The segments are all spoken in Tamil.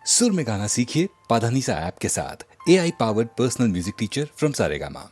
सुर में गाना सीखिए पाधानीसा ऐप के साथ। AI powered personal music teacher from Saregama.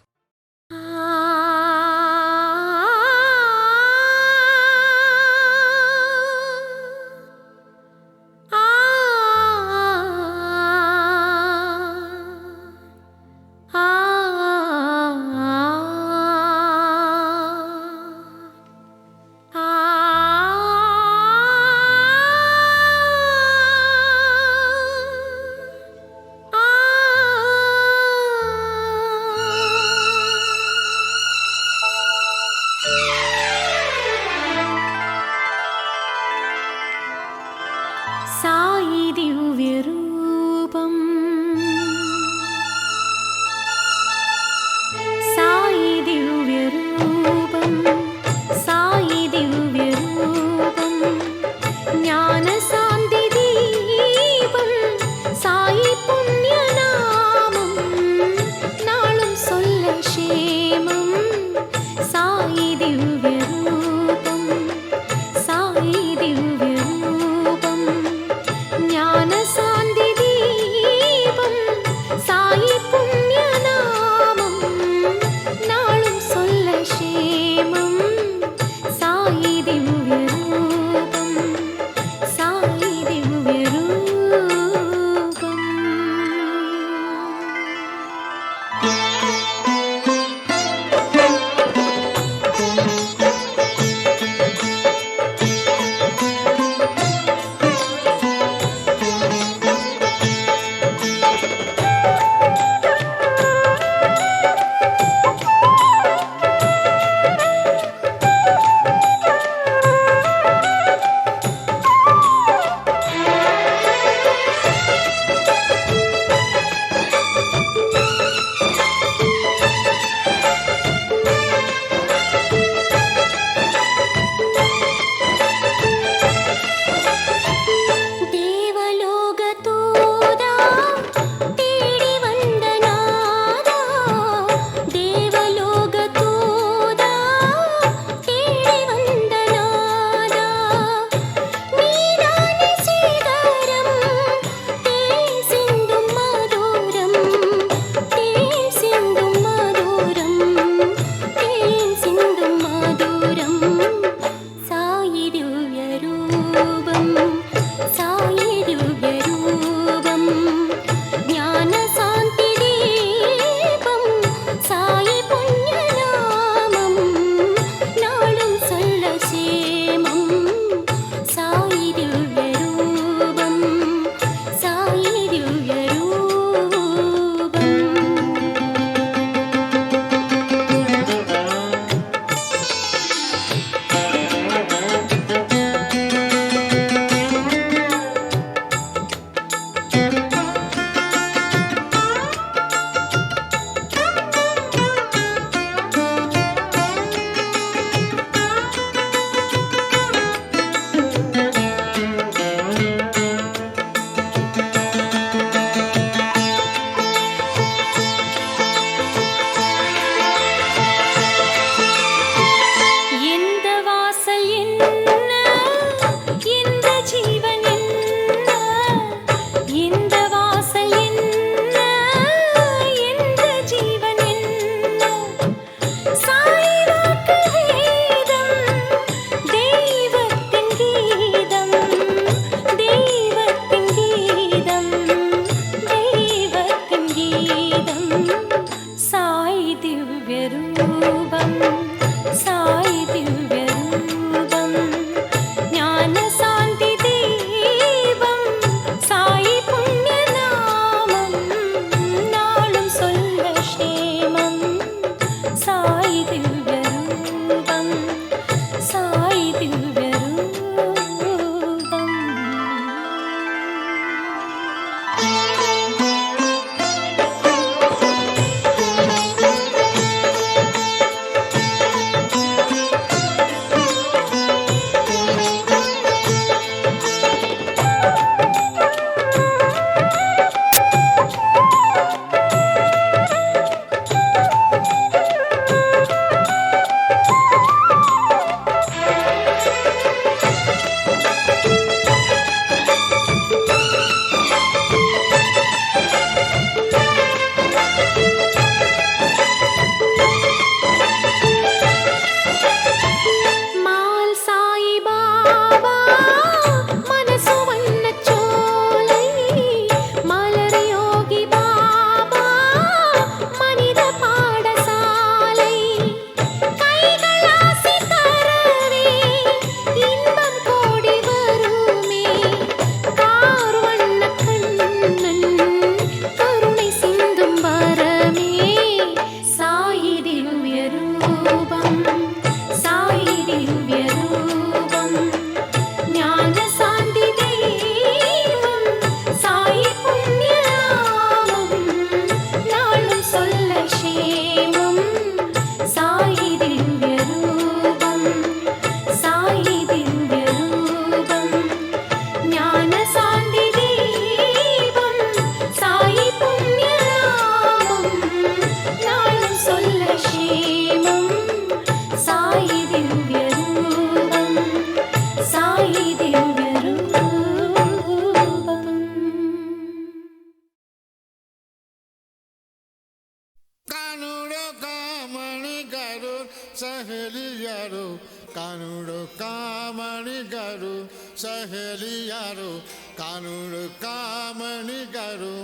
ಸಹೇಲಿಯರು ಕಾನೂರು ಕಾಮಣಿಗರು ಸಹೇಲಿಯರು ಕಾನೂರು ಕಾಮಣಿಗರು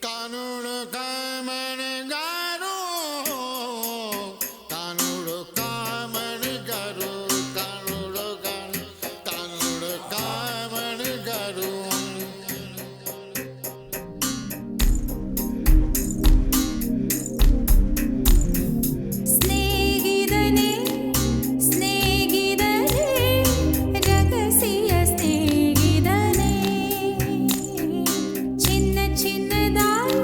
ಕಾನೂರು ಕಾಮಣಿಗರು ಕಾನೂರು ಕಾಮಣಿಗರು ಕಾನೂರು ಕಾನೂರು ಕಾಮಣಿಗರು ಸ್ನೇಹಿತನೇ ಸ್ನೇಹಿತನೇ ರಹಸ್ಯ ಸ್ನೇಹಿತನೇ ಚಿನ್ನ ಚಿನ್ನದಾய்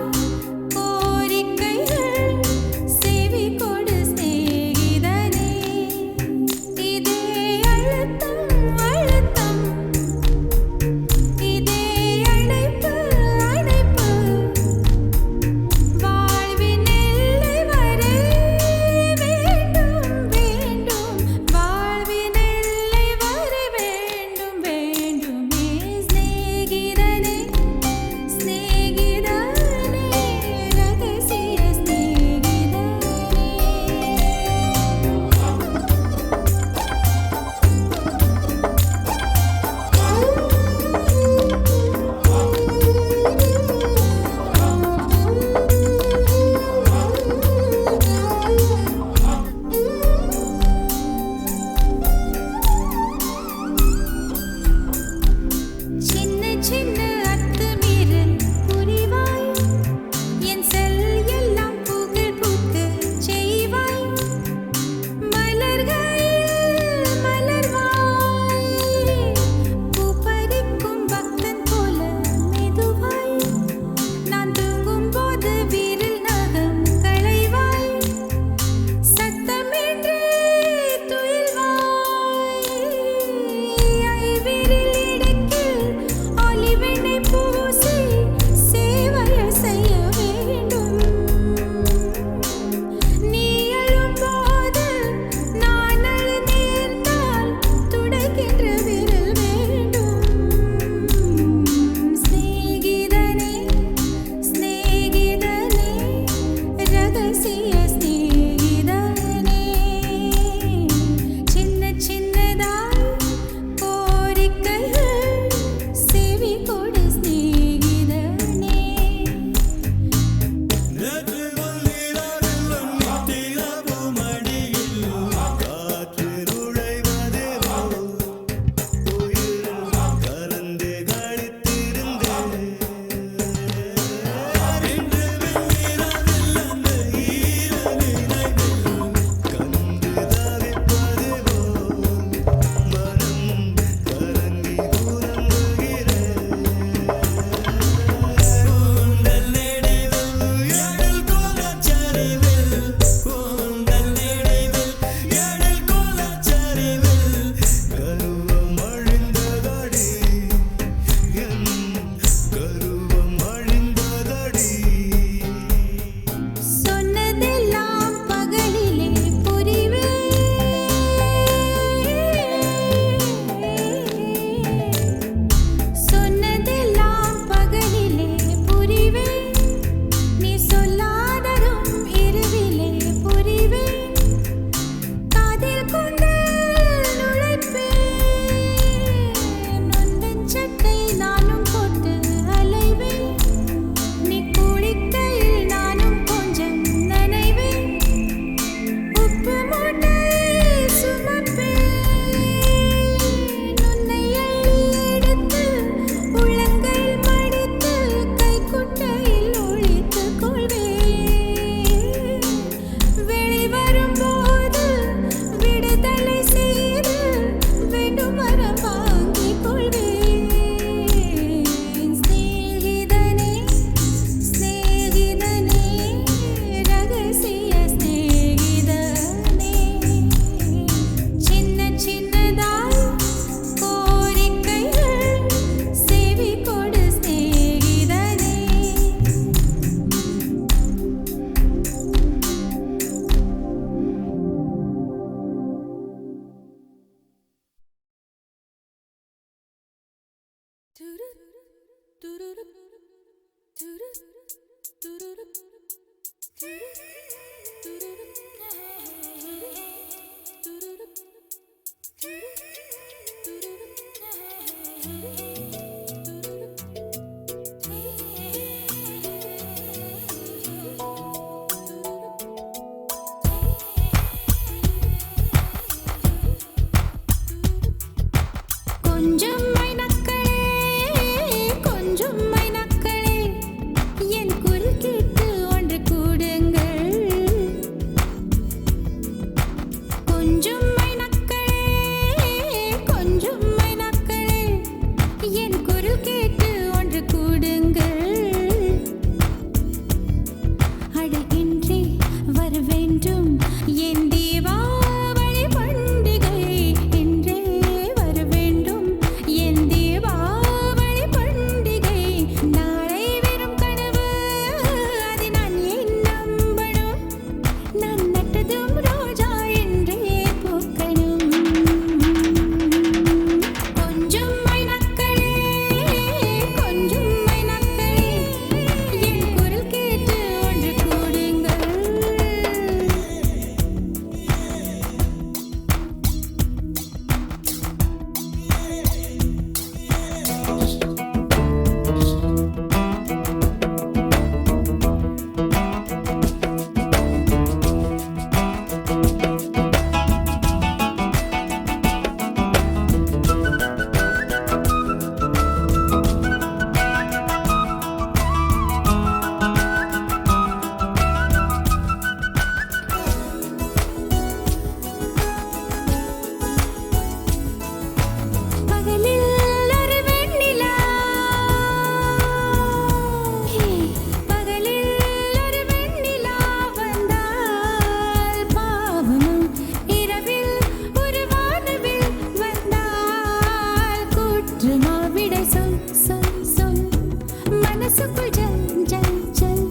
மனசுக்குள் ஜல் ஜல் ஜல்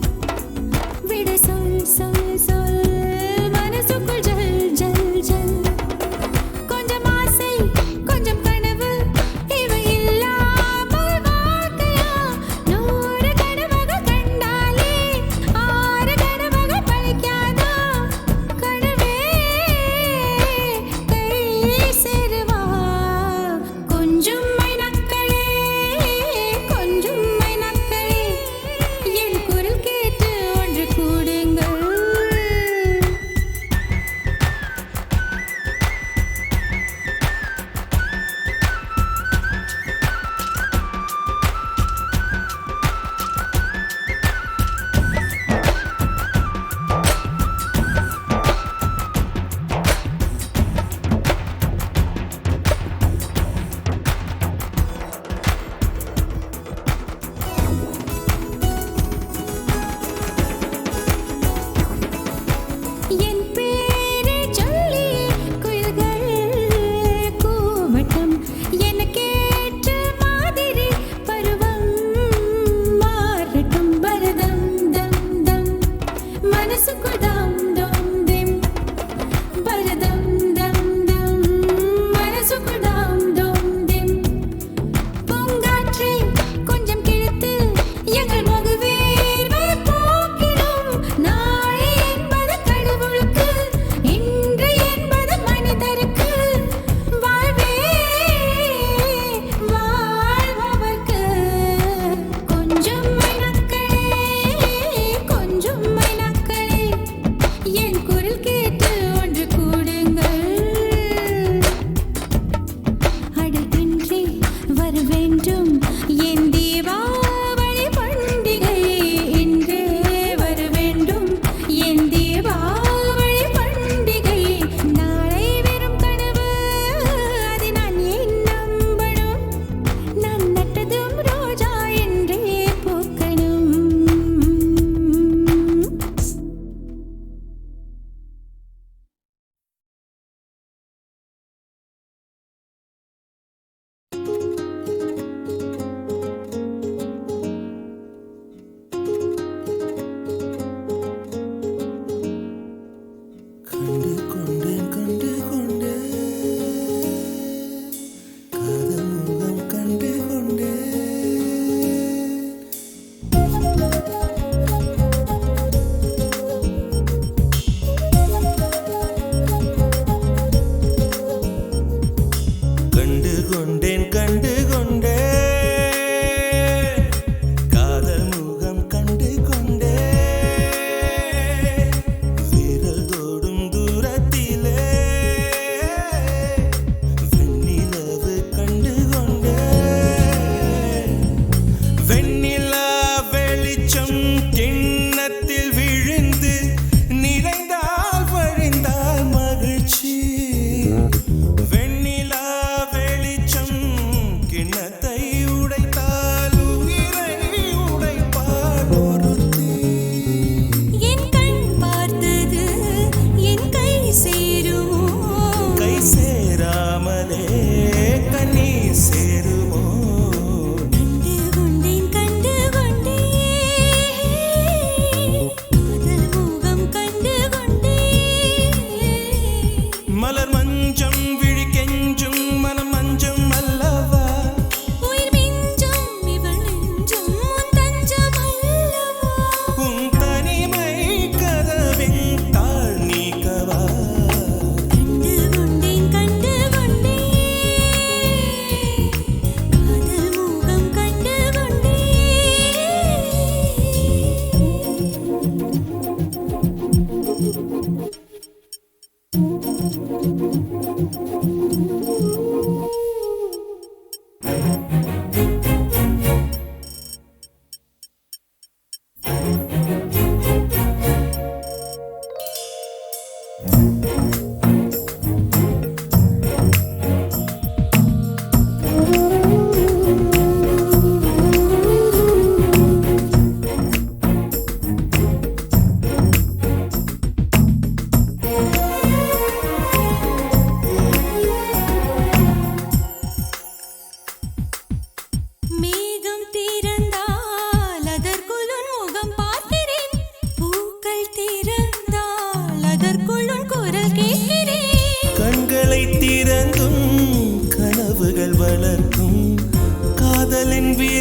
விட சொல் சொல் சொல் மனசுக்குள் ஜல் ஜல் ஜல் கொஞ்சம் ஆசை கொஞ்சம் கனவு இவை இல்லாமல் வாழ்க்கையா 100 கனவுகள் கண்டாலே 6 கனவுகள் பழிக்காதா கனவே கை சேருவா கொஞ்சம் மைனக்களே கொஞ்சம் மைனக்களே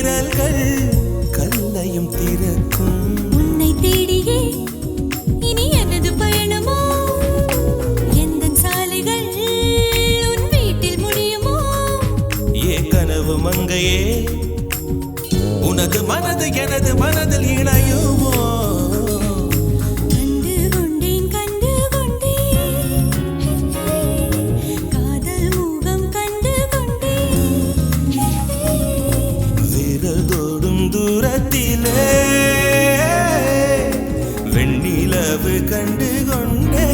விரல்கள் கல்லையும் திறக்கும். உன்னை தேடியே இனி எனது பயணமோ, எந்த சாலைகள் உன் வீட்டில் முடியுமோ? ஏ கனவு மங்கையே, உனது மனது எனது மனதில் இணையுமோ? கண்டு கொண்டேன் காதல் முகம் கண்டு கொண்டேன். விரல் தொடும் தூரத்திலே வெண்ணிலவு கண்டு கொண்டே.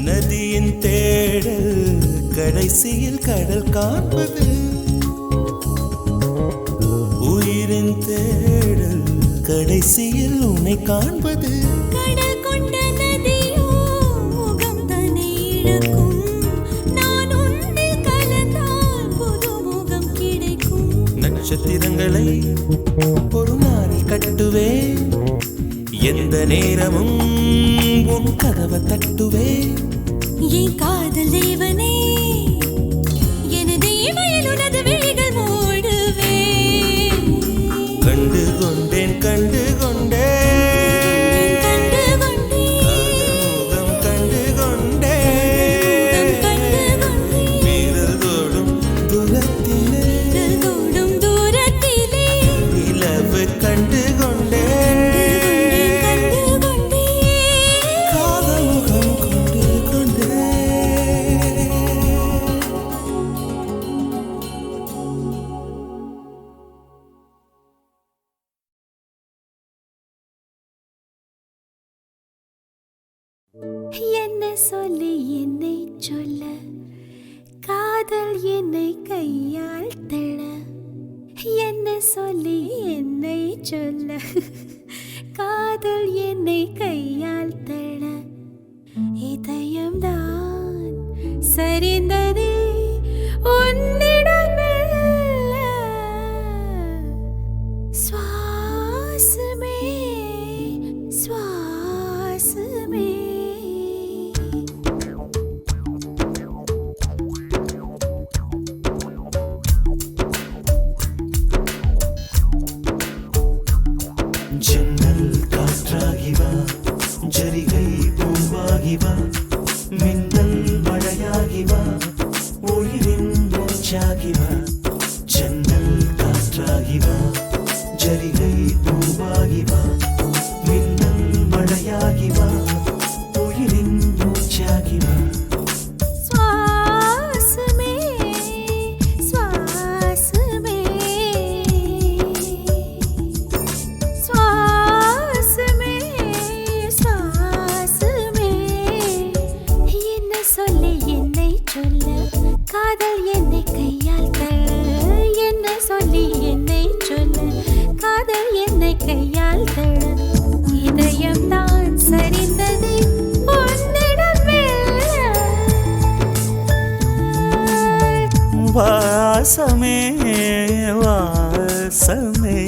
நதியின் தேடல் கடைசியில் கடல் காண்பது, உயிரின் தேடல் கடைசியில் உன்னை காண்பது. கடல் கொண்ட நதியோ முகம் தன்னை இழக்கும், நான் உன்னில் கலந்தால் புது முகம் கிடைக்கும். நட்சத்திரங்களை ஒரு நாளில் கட்டுவேன், எந்த நேரமும் உன் கதவை தட்டுவேன். என் காதல் தேவனே, எனது இமையில் உனது விழிகள் மூடுவேன். கண்டு கொண்டேன் கண்டு கொண்டேன் கண்டு கொண்டேன் முகம் கண்டு கொண்டேன். கண்டு கொண்டேன் விரல் தொடும் தூரத்திலே விரல் தொடும் தூரத்திலே நிலவு கண்டு கொண்டேன். கண்டு கொண்டேன். காதல் முகம் கொண்டு கொண்டேன். என்ன சொல்லி என்னை சொல்ல, காதல் என்னை கையால் தள்ள. என்ன சொல்லி என்னை சொல்ல, காதல் என்னை கையால் தள்ள. இதயம்தான் சரிந்ததே உன்னிடம் மெல்ல. சுவாசமே சுவாசமே. ஜன்னல் காற்றாகி வா, ஜரிகை பூவாகி வா, மின்னல் மழையாகி வா, உயிரின் மூச்சாகி வா. ஜன்னல் காற்றாகி வா, ஜரிகை பூவாகி வா, மின்னல் மழையாகி வா, உயிரின் மூச்சாகி வா. சுவாசமே சுவாசமே சுவாசமே சுவாசமே. என்ன சொல்லி என்னை சொல்ல, காதல் என்னை கையால் தள்ள. என்ன சொல்லி என்னை சொல்ல, காதல் என்னை கையால் தள்ள. இதயம்தான் சரிந்தது உன்னிடம் மெல்ல. வாசமே வாசமே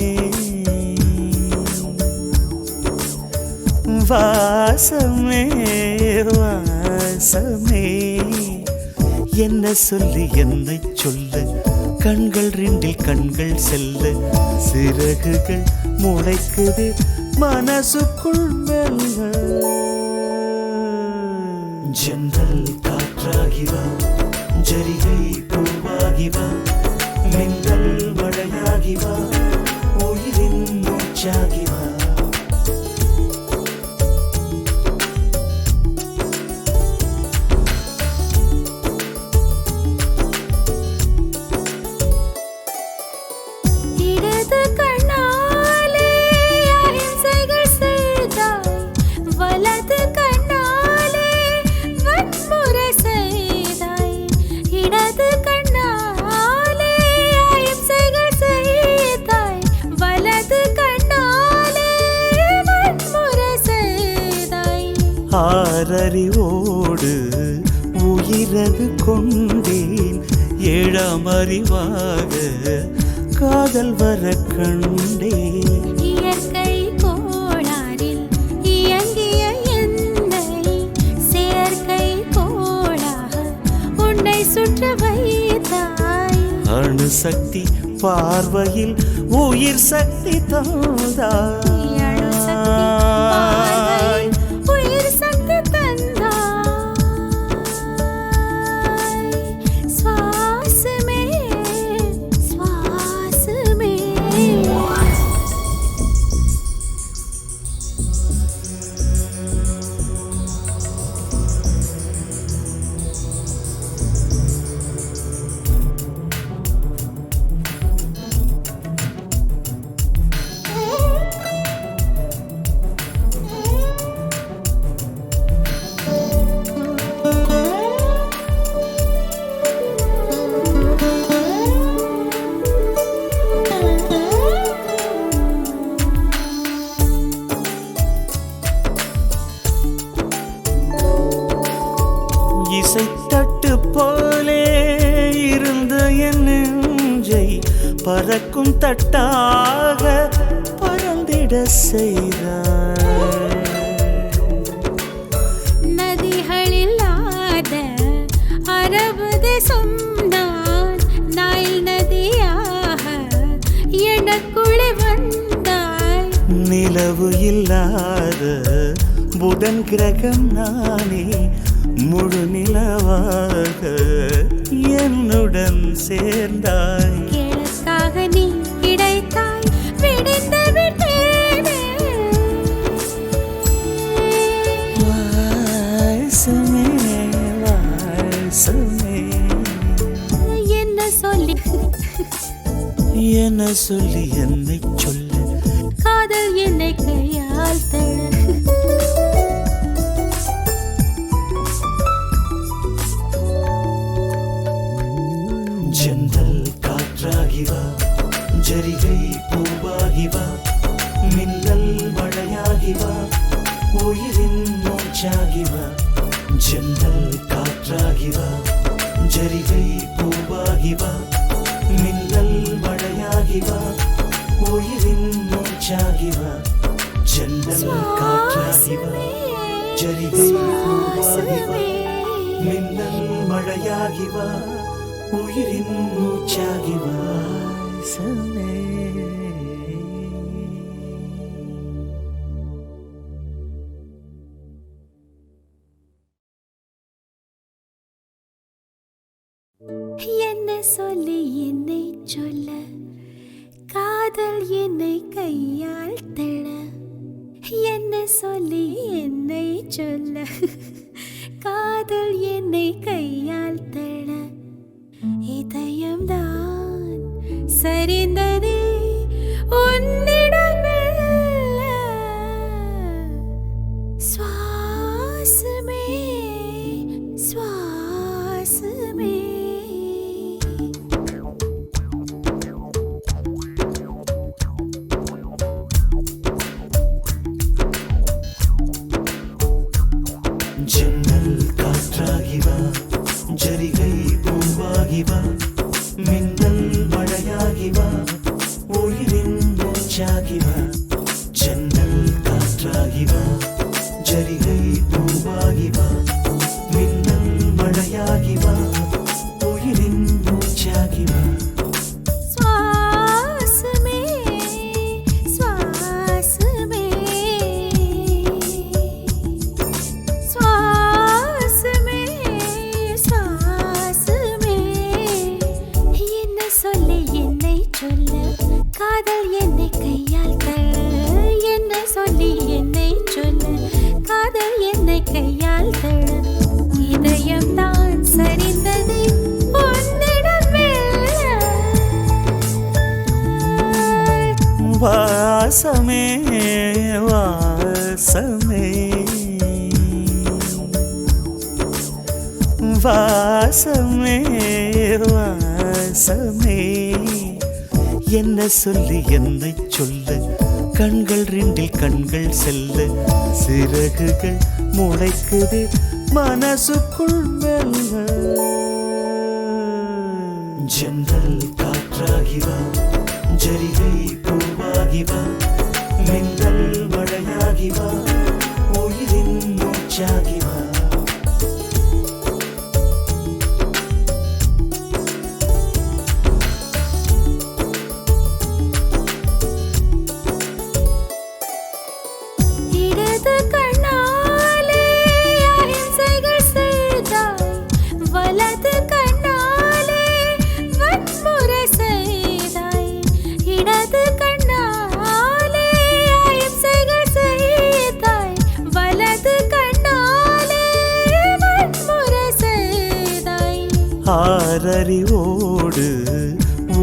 வாசமே வாசமே. என்ன சொல்லி என்னை சொல்ல, கண்கள் ரெண்டில் கண்கள் செல்ல, சிறகுகள் முளைக்குது மனசுக்குள் மெல்ல. ஜன்னல் காற்றாகி வா, ஜரிகை பூவாகி வா, மின்னல் மழையாகி வா, உயிரின் மூச்சாகி வா. இடது கண்ணாலே ஆறறிவோடு உயிரது கொண்டேன், ஏழாம் அறிவாக காதல் வர கண்டேன். இயற்கை கோளாறில் இயங்கிய என்னை செயற்கை கோளாக உன்னை சுற்ற வைத்தாய். அணுசக்தி பார்வையில் உயிர் சக்தி தந்தாய். அணுசக்தி பார்வையில் உயிர் சக்தி தந்தாய். சுவாசமே சுவாசமே. இசைத்தட்டு போலே இருந்த என் நெஞ்சை பறக்கும் தட்டாக பறந்திட செய்தாய். நதிகளில்லாத அரபு தேசம் நான் நைல் நதியாக எனக்குள்ளே வந்தாய். நிலவு இல்லாத புதன் கிரகம் நானே, முழு நிலவாக என்னுடன் சேர்ந்தாய். கிழக்காக நீ கிடைத்தாய், விடிந்து விட்டேனே. வாசமே வாசமே, என்ன சொல்லி என்ன சொல்லி என்னை சொல்ல, காதல் என்னை கையால் தழ. ஜன்னல் காற்றாகி வா, ஜரிகை பூவாகி வா, மின்னல் மழையாகி வா, உயிரின் மூச்சாகி வா. ஜன்னல் காற்றாகி வா, ஜரிகை பூவாகி வா, மின்னல் மழையாகி வா, உயிரின் மூச்சாகி வா. ஜன்னல் காற்றாகி வா, ஜரிகை பூவாகி வா, மின்னல் மழையாகி வா, உயிரின் மூச்சாகி வாசமே. என்ன சொல்லி என்னை சொல்ல, காதல் என்னை கையால் தழ. என்ன சொல்லி என்னை சொல்ல, காதல் என்னை கையால் தழ. இதயம்தான் சரிந்ததே உன்னிடம் மெல்ல. சுவாசமே சுவாசமே. ஜன்னல் காற்றாகி வா, ஜரிகை பூவாகி வா, மின்னல் மழையாகி வா, உயிரின் மூச்சாகி வா. ஜன்னல் காற்றாகி வா, ஜரிகை பூவாகி வா, மின்னல் மழையாகி வா, உயிரின் மூச்சாகி வா. சுவாசமே சுவாசமே. சுவாசமே சுவாசமே. என்ன சொல்லி என்னை சொல்ல, காதல் என்னை கையால் தழ. என்ன சொல்லி என்னை சொல்ல, காதல் என்னை கையால் தழ. இதயம்தான் சரிந்தது உன்னிடம் மெல்ல. வாசமே வாசமே, வாசமே வாசமே. என்ன சொல்லி என்னை சொல்ல, கண்கள் ரெண்டில் கண்கள் செல்ல சிறகுகள் முளைக்குது மனசுக்குள் மெல்ல. ஜன்னல் காற்றாகிவா, ஜரிகை பூவாகிவா, மின்னல் மழையாகிவா, உயிரின் மூச்சாகிவா. இடது கண்ணாலே அகிம்சைகள் செய்தாய், வலது கண்ணாலே வன்முறை செய்தாய். இடது கண்ணாலே அகிம்சைகள் செய்தாய், வலது கண்ணாலே வன்முறை செய்தாய். ஆறறிவோடு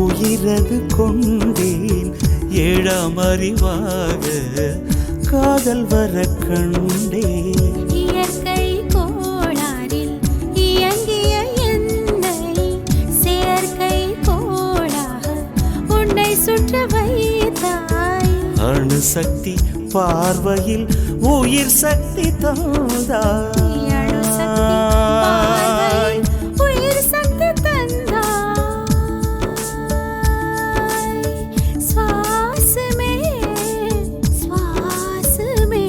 உயிரது கொண்டேன், ஏழாம் அறிவாக காதல் வர கண்டேன். இயற்கை கோளாறில் இயங்கிய என்னை செயற்கை கோளாக உன்னை சுற்ற வைத்தாய். அணு சக்தி பார்வையில் உயிர் சக்தி தந்தாய். அணு சக்தி பார்வையில் உயிர் சக்தி தந்தாய். சுவாசமே சுவாசமே.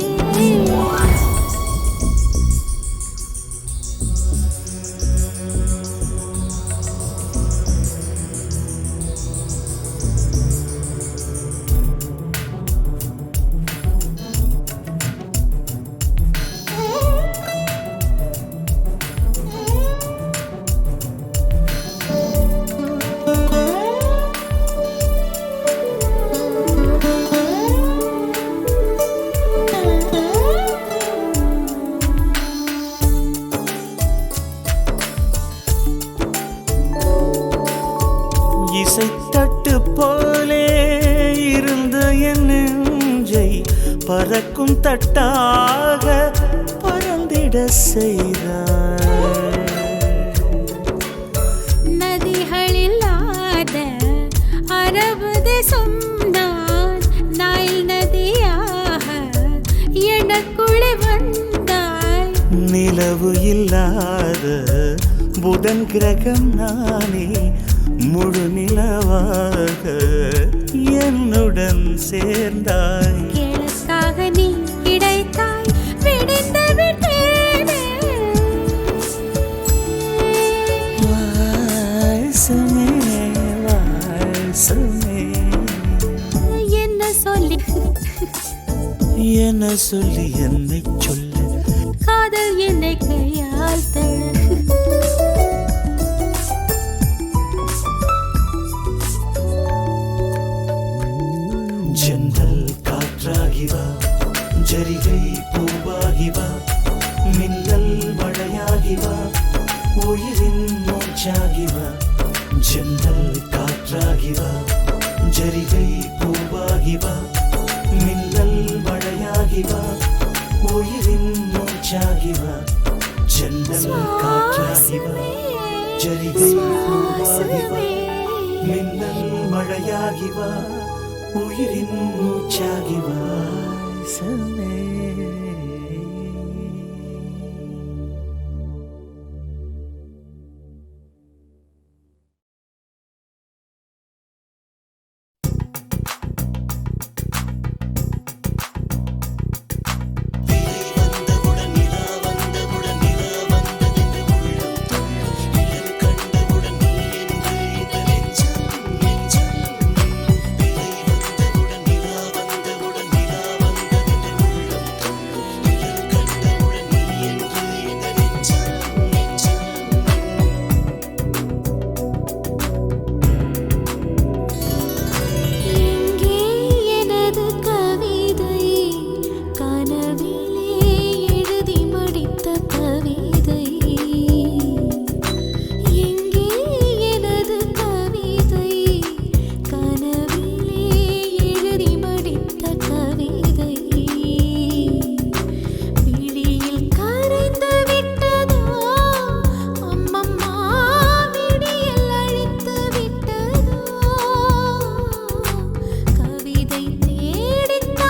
இசைத்தட்டு போலே இருந்த என் நெஞ்சை பறக்கும் தட்டாக பறந்திட செய்தாய். நதிகளில்லாத அரபு தேசம் நான், நைல் நதியாக எனக்குள்ளே வந்தாய். நிலவு இல்லாத புதன் கிரகம் நானே, முழு நிலவாக என்னுடன் சேர்ந்தாய். கிழக்காக நீ கிடைத்தாய், விடிந்து விட்டேனே. வாசமே வாசமே, என்ன சொல்லி என்ன சொல்லி என்னை சொல்ல, காதல் என்னை கையால் தழ. ஜன்னல் காற்றாகிவா, ஜரிகை பூவாகிவா, மின்னல் மழையாகிவா, உயிரின் மூச்சாகிவா. ஜன்னல் காற்றாகிவா, ஜரிகை பூவாகிவா, மின்னல் மழையாகிவா, உயிரின் மூச்சாகிவா. ஜன்னல் காற்றாகிவா, ஜரிகை பூவாகிவா, மின்னல் மழையாகிவா, உயிரின் மூச்சாகிவா. சமே தேடித்தான்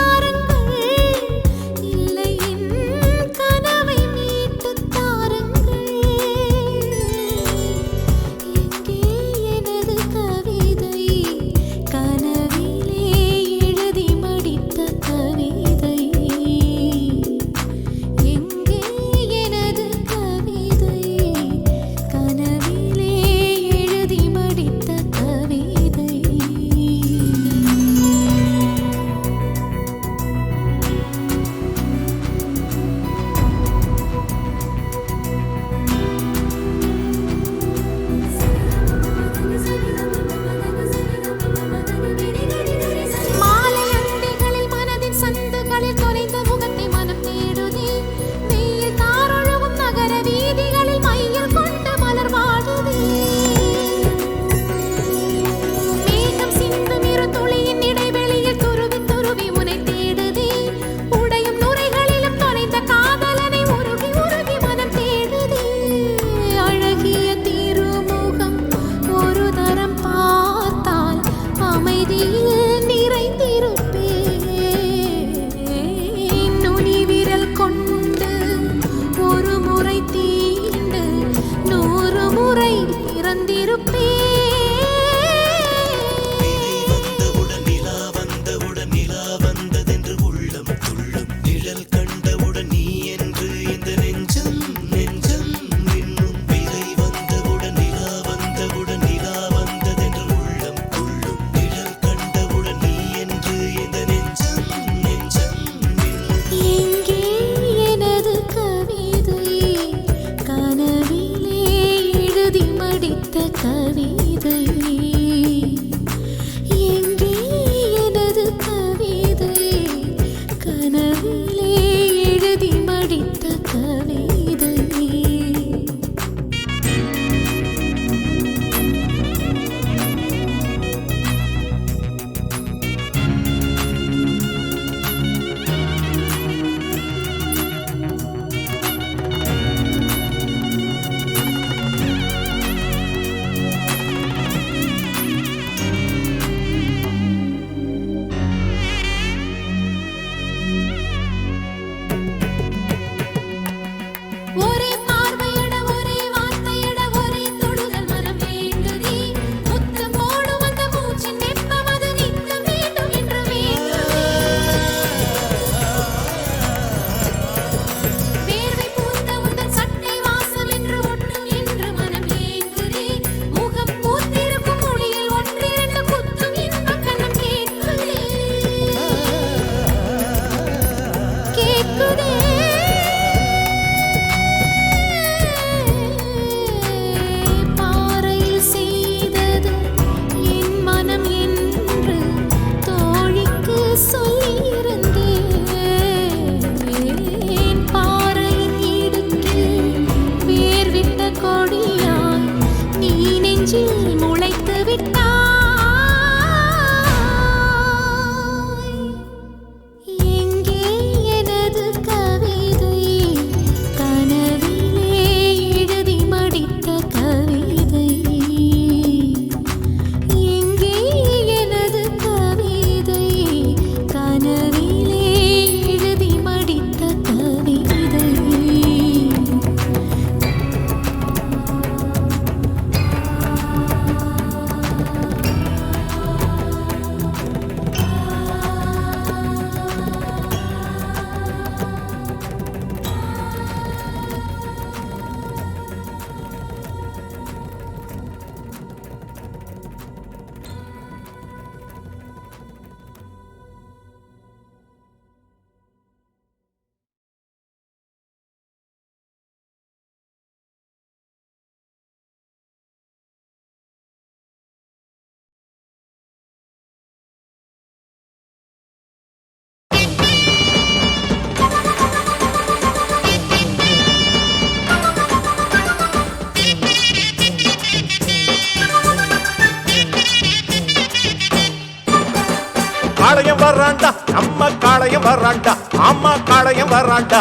வராண்டா ஆமா காளையம் வராண்டா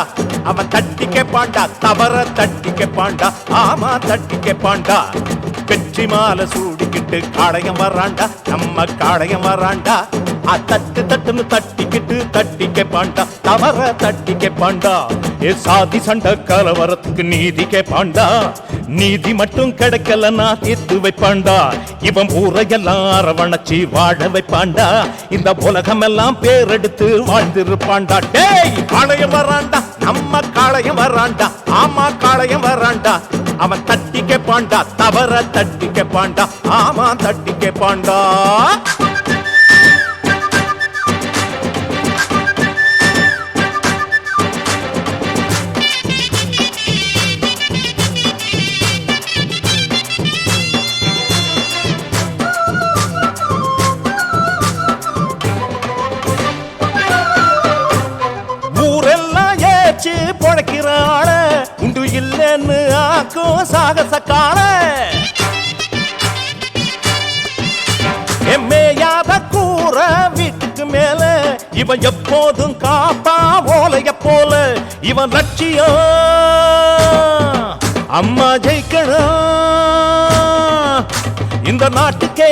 அவன் தட்டி கேப்பாண்டா தவற தட்டி கேப்பாண்டா ஆமா தட்டி கேப்பாண்டா வெற்றி மாலை சூடிக்கிட்டு காளையம் வராண்டா நம்ம காளையம் வராண்டா தட்டு தட்டுன்னு தட்டிக்கிட்டு தட்டி கேப்பாண்டா தவற தட்டி கேப்பாண்டா ஏ சாதி சண்டை கலவரத்துக்கு நீதி கேப்பாண்டா நீதி மட்டும் கிடைக்கலன்னா தீர்த்து வைப்பாண்டா இவன் ஊரையெல்லாம் அரவணைச்சி வாழ வைப்பாண்டா இந்த உலகம் எல்லாம் பேரெடுத்து வாழ்ந்திருப்பாண்டா டேய் காளையம் வராண்டா நம்ம காளையம் வராண்டா ஆமா காளையம் வராண்டா அவன் தட்டி கேப்பாண்டா தவற தட்டி கேப்பாண்டா ஆமா தட்டி கேப்பாண்டா பொழைக்கிறாள உண்டு இல்லைன்னு ஆக்கும் சாகச கால எம்மையாத கூற வீட்டுக்கு மேல இவன் எப்போதும் காப்பா ஓலைய போல இவன் லட்சியம் அம்மா ஜெயிக்கணும் இந்த நாட்டுக்கே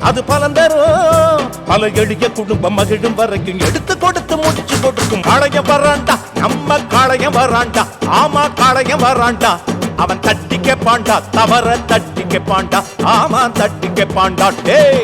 அது பலன் தரும் பல எளிய குடும்பம் மகிழும் வரைக்கும் எடுத்து கொடுத்து முடிச்சு கொடுக்கும் காளையம் வராண்டா நம்ம காளையம் வராண்டா ஆமா காளையம் வராண்டா அவன் தட்டி கேப்பாண்டா தவற தட்டி கேப்பாண்டா ஆமா தட்டி கேப்பாண்டா டேய்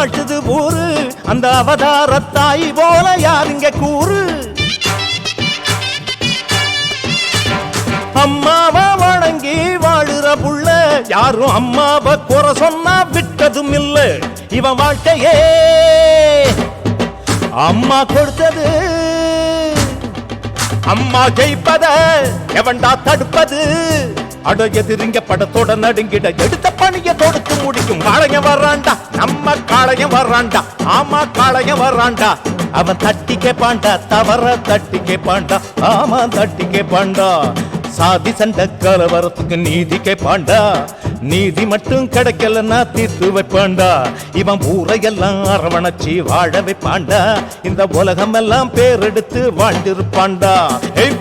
வாழ்த்துது ஊரு அந்த அவதார தாய் போல யாருங்க கூறு அம்மாவை வணங்கி வாழுற புள்ள யாரும் அம்மாவை குறை சொன்னா விட்டதும் இல்ல இவன் வாழ்க்கையே அம்மா கொடுத்தது அம்மா ஜெயிப்பத எவன்டா தடுப்பது அட எதிரிங்க படத்தோட நடுங்கிட எடுத்த பணிய தொடுத்து முடிக்கும் காளையம் வராண்டா நம்ம காளையம் வராண்டா ஆமா காளையம் வராண்டா அவன் தட்டி கேப்பாண்டா தவற தட்டி கேப்பாண்டா ஆமா தட்டி கேப்பாண்டா சாதி சண்டை கலவரத்துக்கு நீதி கேப்பாண்டா நீதி மட்டும் கிடைக்கலன்னா தீர்த்து வைப்பாண்டா இவன் ஊரையெல்லாம் அரவணைச்சி வாழ வைப்பாண்டா இந்த உலகம் எல்லாம் பேரெடுத்து வாழ்ந்திருப்பாண்டா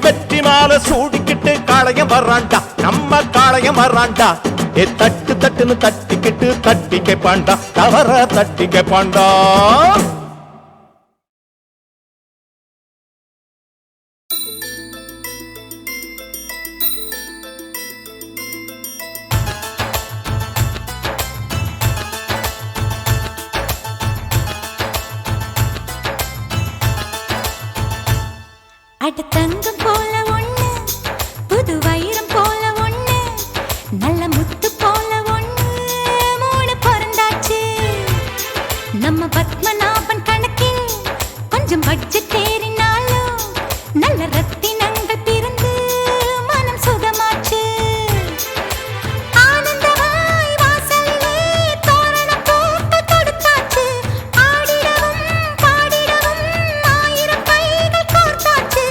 வெற்றி மாலை சூடிக்கிட்டு காளையம் வராண்டா நம்ம காளையம் வராண்டா தட்டு தட்டுன்னு தட்டிக்கிட்டு தட்டி கேப்பாண்டா தவற தட்டி கேப்பாண்டா அட தங்கம் போல ஒண்ணு புது வைரம் போல ஒண்ணு நல்ல முத்து போல ஒண்ணு மூணு பிறந்தாச்சு நம்ம பத்மநாபன் கணக்கில் கொஞ்சம் பட்ஜெட் ஏறினாலும் நல்ல ரத்தினங்கள் பிறந்து மனம் சுகமாச்சு ஆனந்தமாய் வாசலிலே தோரணம் போட்டு கொடுத்தாச்சு ஆடிடவும் பாடிடவும் ஆயிரம் கைகள் கோர்த்தாச்சு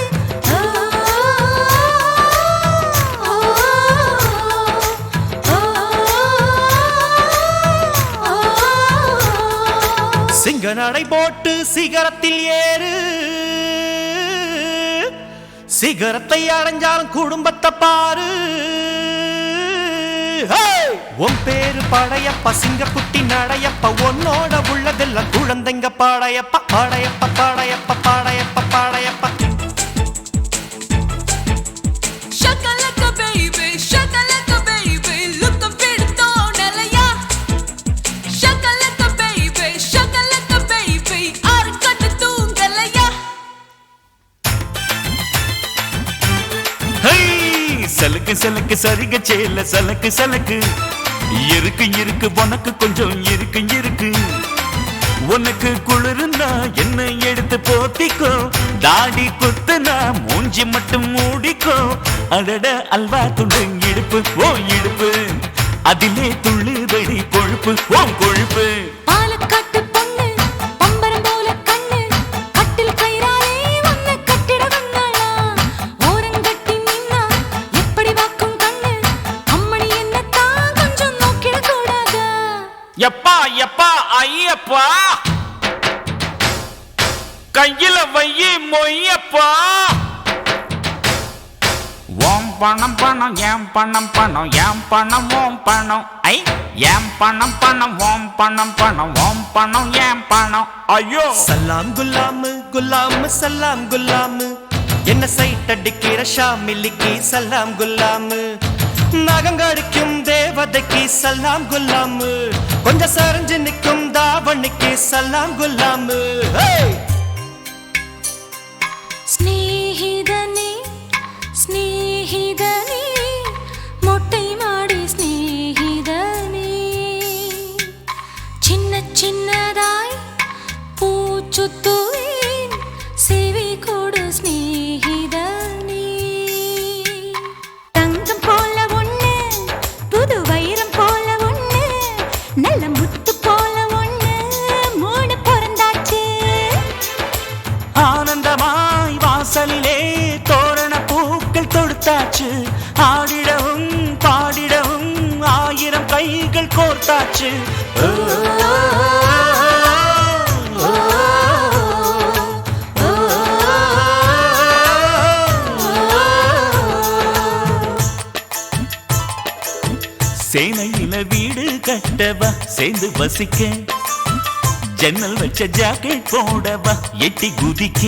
சிங்க நடை போட்டு சிகரத்தில் ஏறு சிகரத்தை அடைஞ்சாலும் குடும்பத்தை பாரு உன் பேரு படையப்ப சிங்க குட்டி நடையப்ப உன்னோட உள்ளதெல்லாம் குழந்தைங்க பாடையப்ப பாடையப்ப பாடையப்ப பாடையப்ப பாடையப்ப சலக்கு சலக்கு சரிக சேல சலக்கு சலக்கு இருக்கு இருக்கு உனக்கு கொஞ்சம் இருக்கு இருக்கு உனக்கு குளிருந்தா என்ன எடுத்து போத்திக்கோ, தாடி குத்துனா மூஞ்சி மட்டும் மூடிக்கோ. அடட அல்வா துண்டு இடுப்பு ஓ இடுப்பு, அதிலே துள்ளுதடி கொழுப்பு ஓ கொழுப்பு. பாலக்காட்டு பொண்ணு பம்பரம் போல கண்ணு, கட்டில் கயிறாலே உன்னை கட்டிட வந்தாளா. ஓரங்கட்டி நின்னா எப்படி வாக்கும் கண்ணு, அம்மணி என்னத்தான் கொஞ்சம் நோக்கிட கூடாதா. எப்பா எப்பா ஐயப்பா, கையில வையி மொய்யப்பா. ஓம் பணம் பணம் ஏம் பணம் பணம் ஏம் பணம் ஓம் பணம் ஐ ஏம் பணம் பணம் ஓம் பணம் பணம் ஓம் பணம் ஏம் பணம் ஐயோ. சலாம் குல்லாமு குல்லாமு சலாம் குல்லாமு, என்ன சைட் அடிக்கிற ஷாமிலிக்கு சலாம் குல்லாமு. நகங்கடிக்கும் தேவதைக்கு சலாம் குல்லாமு, கொஞ்சம் சரிஞ்சு நிற்கும் தாவணிக்கு சலாம் குல்லாமு. ஸ்நேகிதனே ஸ்நேகிதனே மொட்டை மாடி ஸ்நேகிதனே, சின்ன சின்னதாய் பூச்சுத்துவேன் சேவை கொடு ஸ்நேகிதனே. தங்கம் போல ஒண்ணு, புது வைரம் போல ஒண்ணு, நல்ல முத்து போல ஒண்ணு, மூணு பிறந்தாச்சு. ஆனந்தமாய் வாசலிலே தோரண பூக்கள் தொடுத்தாச்சு, ஆடிடவும் பாடிடவும் ஆயிரம் கைகள் கோர்த்தாச்சு. சேனையில வீடு கட்டவா சேர்ந்து வசிக்க, ஜன்னல் வச்ச ஜாக்கெட் போடவா எட்டி குதிக்க.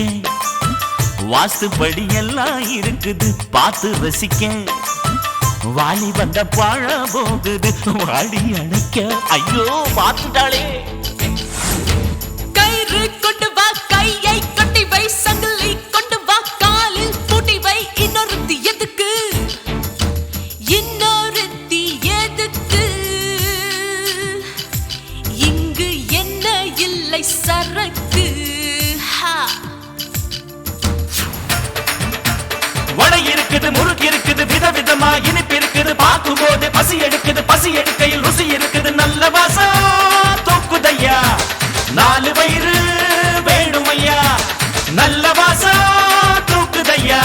வாஸ்துபடி எல்லாம் இருக்குது பார்த்து ரசிக்க, வாலி வந்த பாழ போகுது வாடி அணைக்க. ஐயோ பார்த்துட்டாளே. கயிறு கொண்டு வா, கையை கட்டி வை, சங்கிலி கொண்டு வா, காலில் பூட்டி வை. இன்னொருத்தி எதுக்கு, இன்னொருத்தி எதுக்கு, இங்கு என்ன இல்லை சரக்கு. வடை இருக்குது முறுக்கு இருக்குது விதவிதமா இனிப்பு இருக்குது, பார்க்கும் போது பசி எடுக்குது, பசி எடுக்கையில் ருசி இருக்குது. நல்ல வாசம் தூக்குதையா, நாலு வயிறு வேணுமையா. நல்ல வாசம் தூக்குதையா,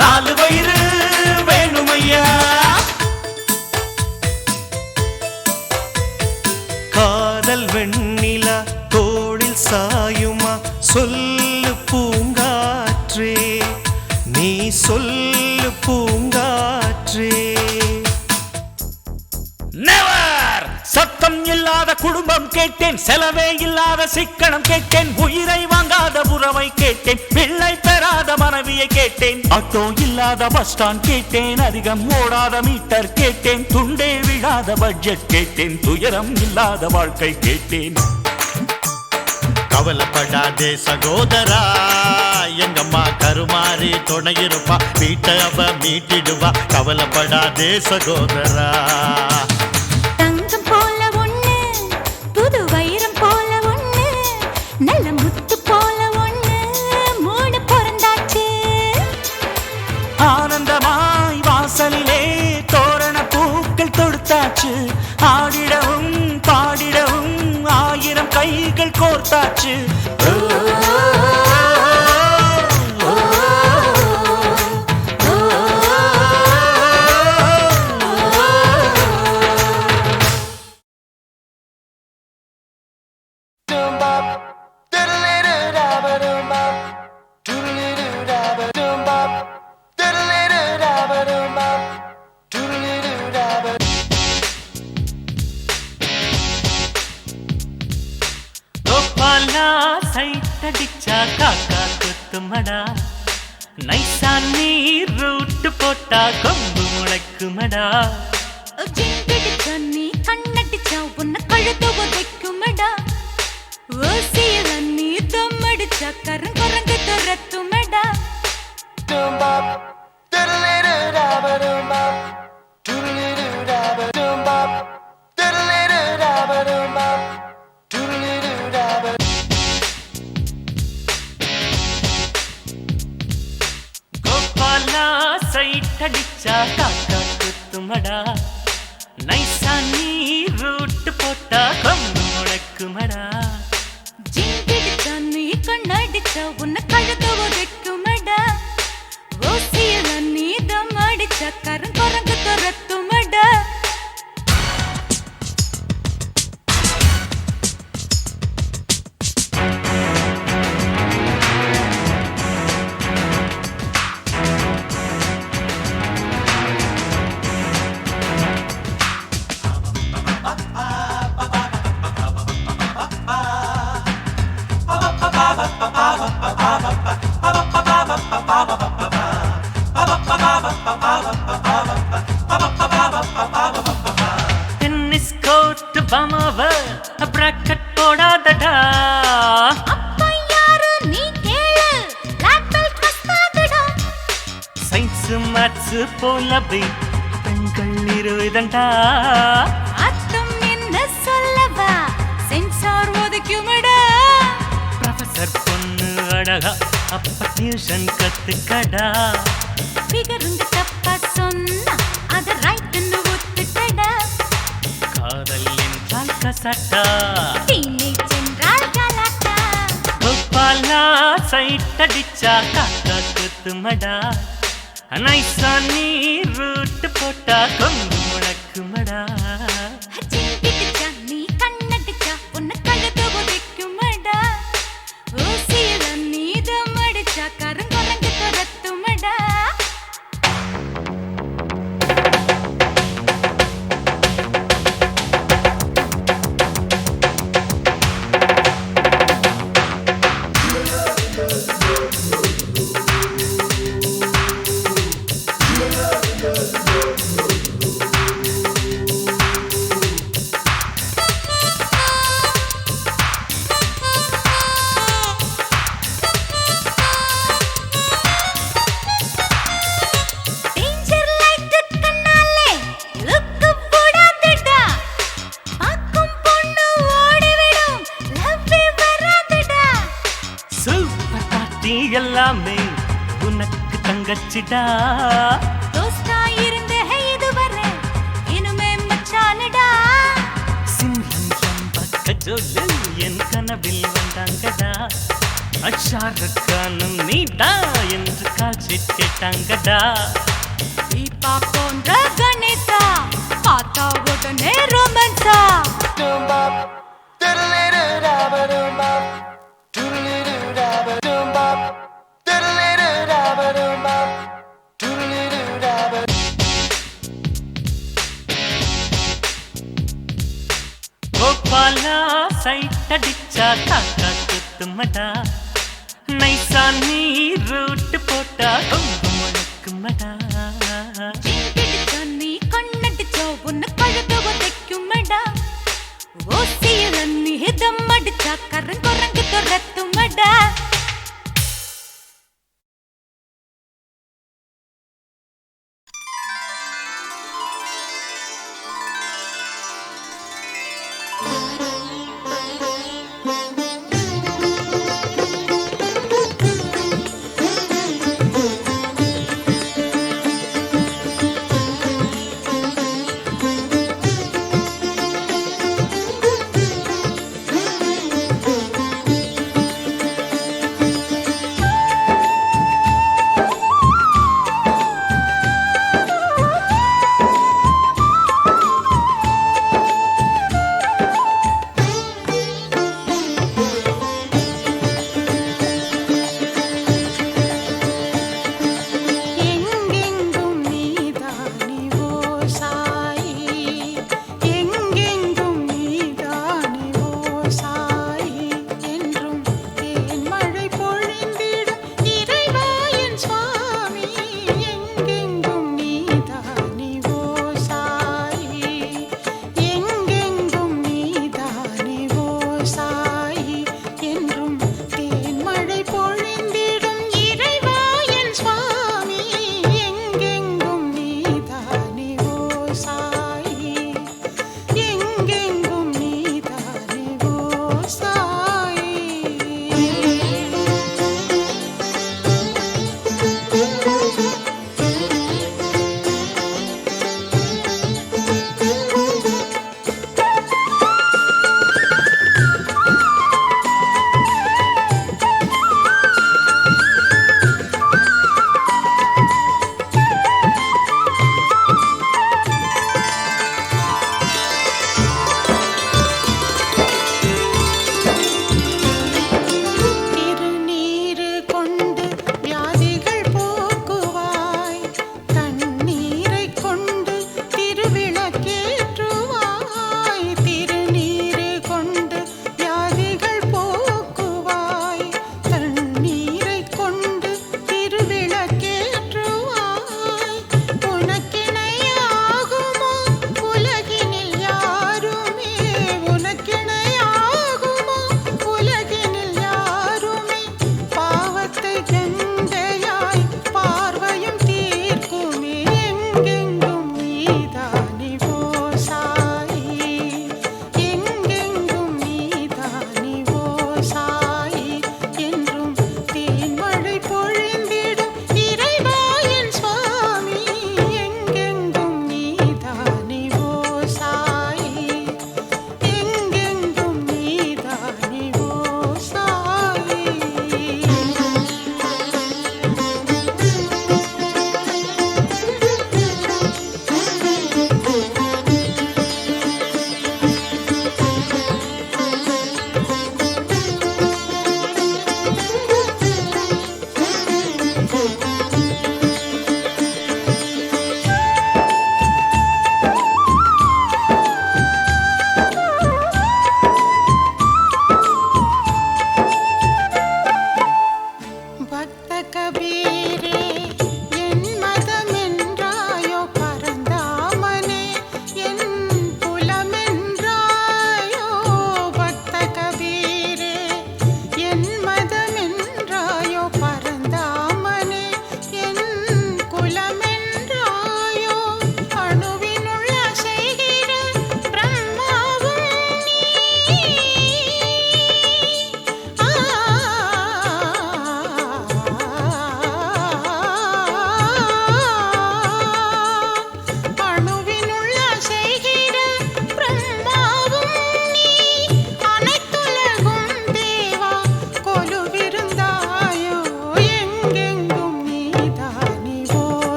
நாலு வயிறு வேணுமையா. காதல் வெண்ணிலா தோளில் சாயுமா, சொல்லு பூங்காற்றே நீ சொல்லு பூங்காற்றே. நெவர் சத்தம் இல்லாத குடும்பம் கேட்டேன், செலவே இல்லாத சிக்கனம் கேட்டேன், உயிரை வாங்காத உறவை கேட்டேன், பிள்ளை பெறாத மனைவியை கேட்டேன், ஆட்டோ இல்லாத பஸ் ஸ்டாண்ட் கேட்டேன், அதிகம் ஓடாத மீட்டர் கேட்டேன், துண்டே விழாத பட்ஜெட் கேட்டேன், துயரம் இல்லாத வாழ்க்கை கேட்டேன். கவலைப்படாதே சகோதரா, எங்கம்மா கருமாறி துணையிருப்பா, வீட்டை அவ மீட்டிடுவா. கவலைப்படாதே சகோதரா. தங்கம் போல ஒண்ணு, புது வைரம் போல ஒண்ணு, நல்ல முத்து போல ஒண்ணு, மூணு பிறந்தாச்சு. ஆனந்தமாய் வாசலிலே தோரண பூக்கள் தொடுத்தாச்சு, ஆடிடவும் பாடிடவும் ஆயிரம் கைகள் கோர்த்தாச்சு. கோபாலா சைட் அடிச்சா காக்கா கொத்துமடா, நைசா நீ ரூட்டு போட்டா கொம்பு முளைக்குமடா. ஜிங்கிடிச்சா நீ கண்ணடிச்சா உன்னை கழுத்து உதைக்குமடா, ஓசியில நீ தம்மடிச்சா கரங்குரங்கு துரத்துமடா. அடிச்சா காக்கா குத்துமடா நைசா நீ ரூட்டு போட்டா கொம்பு முழக்குமடா ஜிங்கிடிச்சா நீ கண்ணடிச்சா உன்னை கழுத்து உதைக்குமடா ஓசியில நீ தம் அடிச்சா கருங்குரங்கு துரத்துமடா டென்னிஸ் கோர்ட் பமாவ பிராக்கெட் போடாதடா அப்பா யாரு நீ கேளு பிளாக் பெல்ட் கஸ்தாதடா சயின்ஸ் மேத்ஸ் போலவே பெண்கள் 20 அத்தம் என்ன சொல்லவா சென்சார் ஒதுக்குமடா ப்ரொஃபசர் பொண்ணு அழகா அப்ப டியூஷன் கத்துக்கடா பிகருங்க தப்பா சொன்னா அது ரைட்னு ஒத்துக்கடா காதல் என்றால் கசட்டா டீனேஜ் என்றால் கலாட்டா கோபாலா சைட் அடிச்சா காக்கா குத்துமடா நைசா நீ ரூட்டு போட்டா கொம்பு முழக்குமடா ஜிங்கிடிச்சா நீ கண்ணடிச்சா உன்னை கழுத்து உதைக்குமடா ஓசியில நீ தம் அடிச்சா கருங்குரங்கு துரத்துமடா டேஞ்சர் லைட் கண்ணாலே லுக்கு போடாதடா பாக்கும் பொண்ணு ஓடிவிடும் லவ்வே வராதடா சூப்பர் பார்ட்டி எல்லாமே உனக்கு தங்கச்சிடா தோஸ்தா இருந்த இதுவரை இனிமே மச்சானடா சிம்ரன் பக்க ஜோலு என் கனவில் வந்தாங்கடா அஷாருக்கானும் நீடா என்று காட்சி கேட்டாங்கடா தீபா போன்ற கணேசா பார்த்தா உடனே ரொமான்ஸா கோபாலா சைட் அடிச்சா காக்கா குத்துமடா நைசா நீ ரூட்டு போட்டா கொம்பு முழக்குமடா ஜிங்கிடிச்சா நீ கண்ணடிச்சா உன்னை கழுத்து உதைக்குமடா ஓசியில நீ தம் அடிச்சா கருங்குரங்கு துரத்துமடா